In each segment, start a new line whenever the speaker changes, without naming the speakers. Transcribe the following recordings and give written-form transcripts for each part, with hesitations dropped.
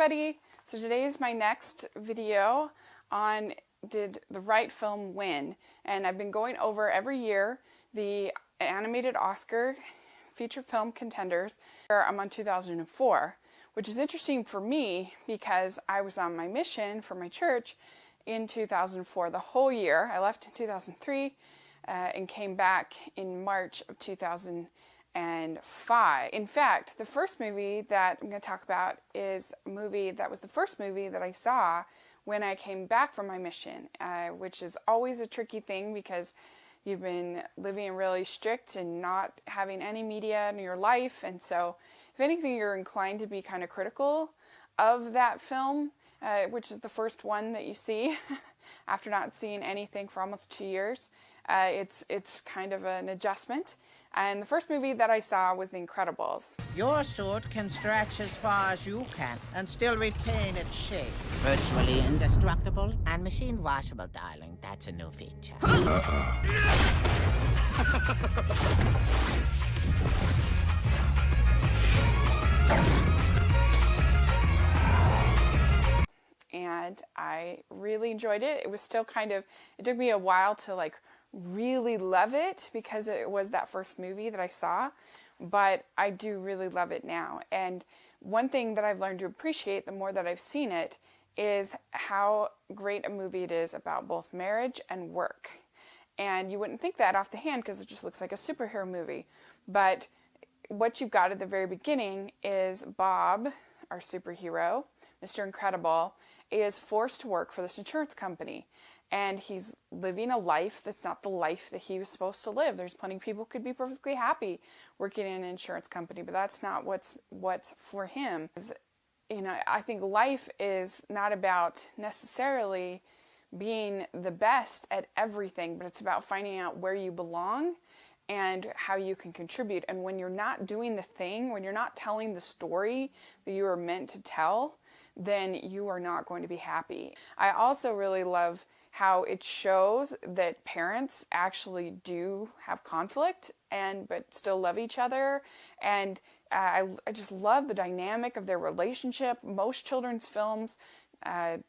everybody! So today is my next video on did the right film win? And I've been going over every year the animated Oscar feature film contenders. I'm on 2004, which is interesting for me because I was on my mission for my church in 2004 the whole year. I left in 2003 and came back in March of 2005. In fact, the first movie that I'm going to talk about is a movie that was the first movie that I saw when I came back from my mission, which is always a tricky thing because you've been living really strict and not having any media in your life. And so, if anything, you're inclined to be kind of critical of that film, which is the first one that you see after not seeing anything for almost 2 years. It's kind of an adjustment. And the first movie that I saw was The Incredibles.
Your suit can stretch as far as you can and still retain its shape. Virtually indestructible and machine washable, darling. That's a new feature.
And I really enjoyed it. It was still it took me a while to really love it because it was that first movie that I saw, but I do really love it now. And one thing that I've learned to appreciate the more that I've seen it is how great a movie it is about both marriage and work. And you wouldn't think that off the hand because it just looks like a superhero movie. But what you've got at the very beginning is Bob, our superhero, Mr. Incredible, is forced to work for this insurance company. And he's living a life that's not the life that he was supposed to live. There's plenty of people who could be perfectly happy working in an insurance company, but that's not what's for him. I think life is not about necessarily being the best at everything, but it's about finding out where you belong and how you can contribute. And when you're not doing the thing, when you're not telling the story that you are meant to tell, then you are not going to be happy. I also really love how it shows that parents actually do have conflict but still love each other. And I just love the dynamic of their relationship. Most children's films,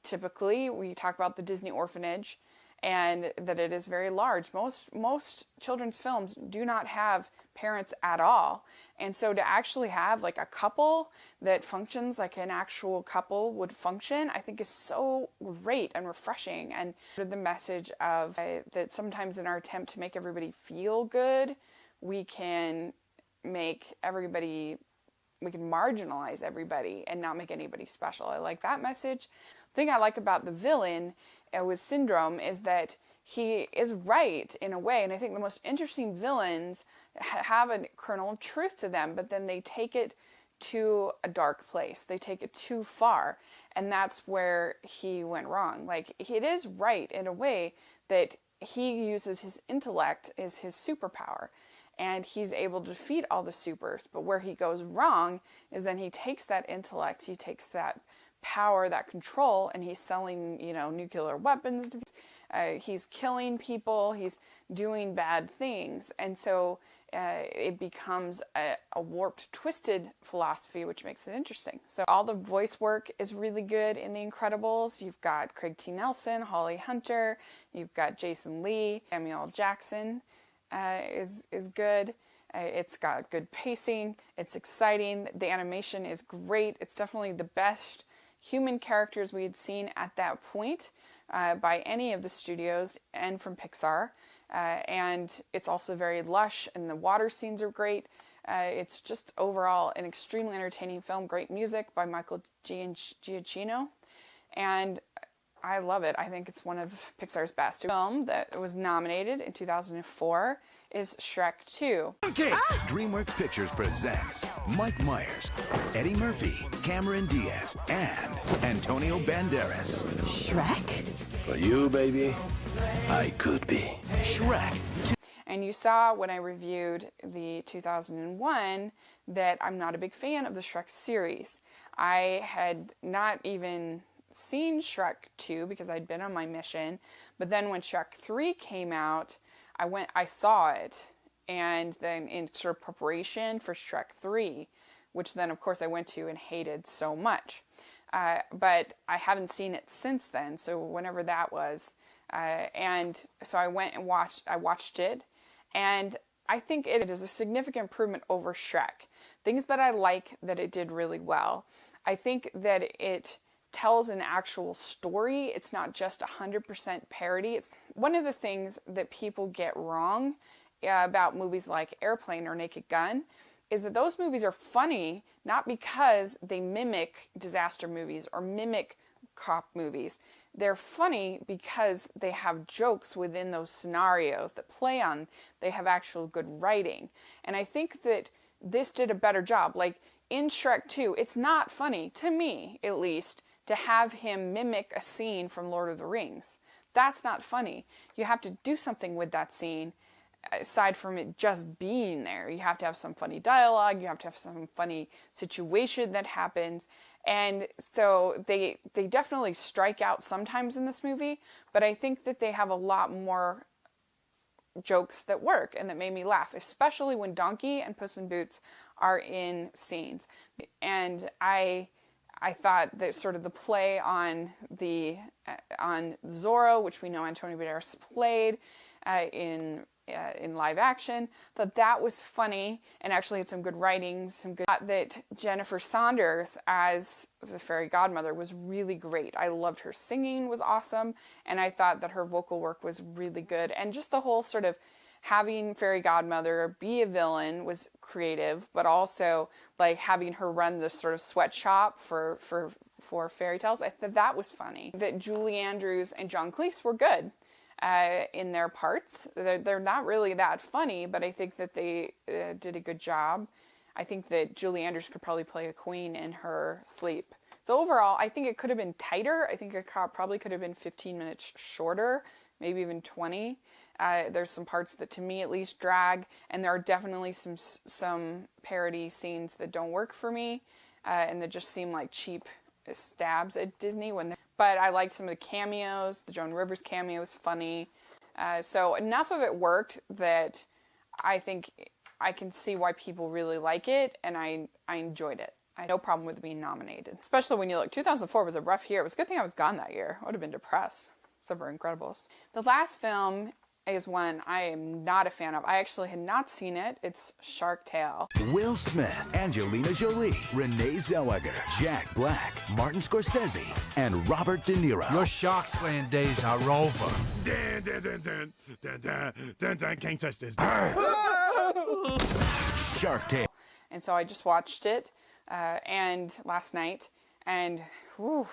typically, we talk about the Disney orphanage and that it is very large. Most children's films do not have parents at all. And so to actually have a couple that functions like an actual couple would function, I think is so great and refreshing. And the message of that sometimes in our attempt to make everybody feel good, we can marginalize everybody and not make anybody special. I like that message. The thing I like about the villain with Syndrome is that he is right in a way, and I think the most interesting villains have a kernel of truth to them, but then they take it to a dark place. They take it too far, and that's where he went wrong. It is right in a way that he uses his intellect as his superpower, and he's able to defeat all the supers, but where he goes wrong is then he takes that intellect, he takes that power, that control, and he's selling, nuclear weapons. He's killing people. He's doing bad things. And so it becomes a warped, twisted philosophy, which makes it interesting. So all the voice work is really good in The Incredibles. You've got Craig T. Nelson, Holly Hunter. You've got Jason Lee. Samuel L. Jackson is good. It's got good pacing. It's exciting. The animation is great. It's definitely the best human characters we had seen at that point by any of the studios and from Pixar. And it's also very lush, and the water scenes are great. It's just overall an extremely entertaining film. Great music by Michael Giacchino. And I love it. I think it's one of Pixar's best. The film that was nominated in 2004 is Shrek 2.
Okay. DreamWorks Pictures presents Mike Myers, Eddie Murphy, Cameron Diaz, and Antonio Banderas.
Shrek?
For you, baby, I could be.
Shrek 2.
And you saw when I reviewed the 2001 that I'm not a big fan of the Shrek series. I had not even seen Shrek 2 because I'd been on my mission, but then when Shrek 3 came out, I saw it, and then in sort of preparation for Shrek 3, which then of course I went to and hated so much. but I haven't seen it since then. So whenever that was, and so I went and watched it, and I think it is a significant improvement over Shrek. Things that I like that it did really well. I think that it tells an actual story. It's not just 100% parody. It's one of the things that people get wrong about movies like Airplane or Naked Gun is that those movies are funny not because they mimic disaster movies or mimic cop movies. They're funny because they have jokes within those scenarios that play on, they have actual good writing. And I think that this did a better job. Like in Shrek 2, it's not funny, to me at least, to have him mimic a scene from Lord of the Rings. That's not funny. You have to do something with that scene aside from it just being there. You have to have some funny dialogue, you have to have some funny situation that happens. And so they definitely strike out sometimes in this movie, but I think that they have a lot more jokes that work and that made me laugh, especially when Donkey and Puss in Boots are in scenes. And I thought that sort of the play on Zorro, which we know Antonio Banderas played in live action, that was funny and actually had some good writing, that Jennifer Saunders as the fairy godmother was really great. I loved her singing was awesome, and I thought that her vocal work was really good, and just the whole sort of having fairy godmother be a villain was creative, but also like having her run this sort of sweatshop for fairy tales, I thought that was funny. That Julie Andrews and John Cleese were good in their parts. They're not really that funny, but I think that they did a good job. I think that Julie Andrews could probably play a queen in her sleep. So overall, I think it could have been tighter. I think it probably could have been 15 minutes shorter, maybe even 20. There's some parts that, to me at least, drag, and there are definitely some parody scenes that don't work for me, and that just seem like cheap stabs at Disney but I liked some of the cameos. The Joan Rivers cameo was funny. So enough of it worked that I think I can see why people really like it, and I enjoyed it. I had no problem with being nominated. Especially when you look, 2004 was a rough year. It was a good thing I was gone that year. I would have been depressed. Except for Incredibles. The last film is one I am not a fan of. I actually had not seen it. It's Shark Tale.
Will Smith, Angelina Jolie, Renee Zellweger, Jack Black, Martin Scorsese, and Robert De Niro.
Your shark slaying days are over.
Can't touch this.
Shark Tale.
And so I just watched it and last night, and whew,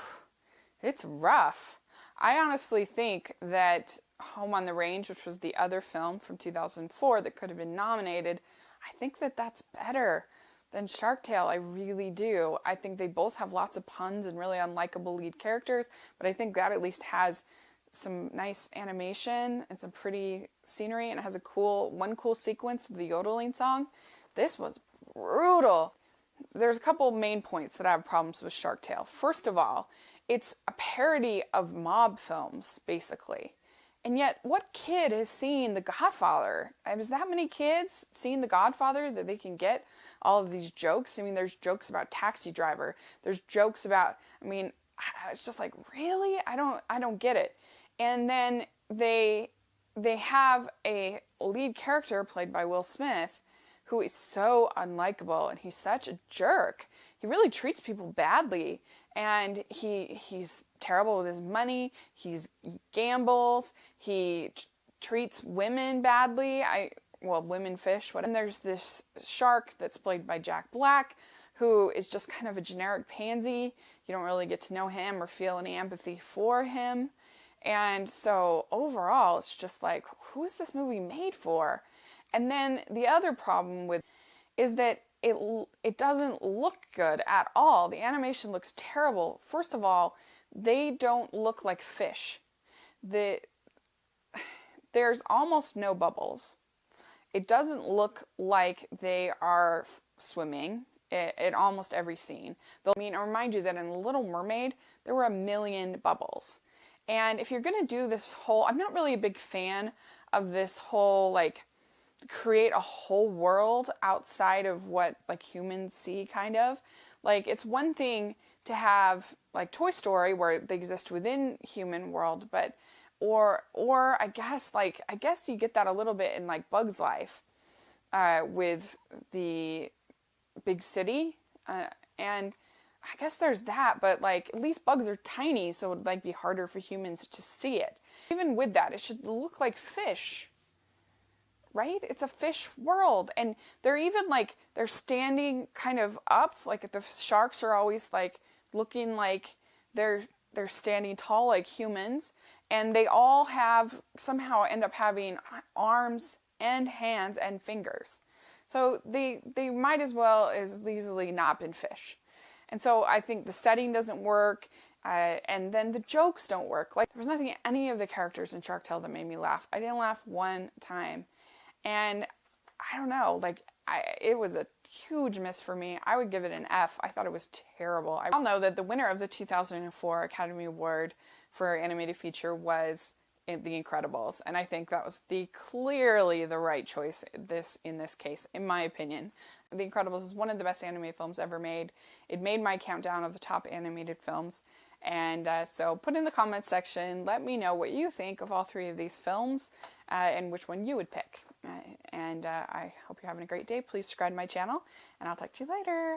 it's rough. I honestly think that Home on the Range, which was the other film from 2004 that could have been nominated, I think that that's better than Shark Tale. I really do. I think they both have lots of puns and really unlikable lead characters, but I think that at least has some nice animation and some pretty scenery, and it has one cool sequence with the yodeling song. This was brutal. There's a couple main points that I have problems with Shark Tale. First of all, it's a parody of mob films, basically. And yet, what kid has seen The Godfather? Is that many kids seeing The Godfather that they can get all of these jokes? I mean, there's jokes about Taxi Driver. There's jokes about, it's just like, really? I don't get it. And then they have a lead character played by Will Smith who is so unlikable, and he's such a jerk. He really treats people badly, and he's terrible with his money. He gambles. He treats women badly. Women fish. And there's this shark that's played by Jack Black, who is just kind of a generic pansy. You don't really get to know him or feel any empathy for him. And so overall, it's just like, who is this movie made for? And then the other problem is that it doesn't look good at all. The animation looks terrible. First of all, they don't look like fish. There's almost no bubbles. It doesn't look like they are swimming in almost every scene. I remind you that in The Little Mermaid, there were 1 million bubbles. And if you're going to do this whole, I'm not really a big fan of this whole, create a whole world outside of what, humans see, kind of. It's one thing to have, like Toy Story, where they exist within human world, but or I guess you get that a little bit in like Bug's Life, with the big city, and I guess there's that, but like at least bugs are tiny, so it would like be harder for humans to see it. Even with that, it should look like fish, right? It's a fish world, and they're even like they're standing kind of up, like the sharks are always like looking like they're standing tall like humans, and they all have somehow end up having arms and hands and fingers. So they might as well as easily not been fish. And so I think the setting doesn't work, and then the jokes don't work. Like there was nothing in any of the characters in Shark Tale that made me laugh. I didn't laugh one time. And I don't know, like it was a huge miss for me. I would give it an F. I thought it was terrible. I all know that the winner of the 2004 Academy Award for animated feature was The Incredibles, and I think that was clearly the right choice in this case, in my opinion. The Incredibles is one of the best animated films ever made. It made my countdown of the top animated films, and so put in the comments section, let me know what you think of all three of these films, and which one you would pick. And I hope you're having a great day. Please subscribe to my channel, and I'll talk to you later.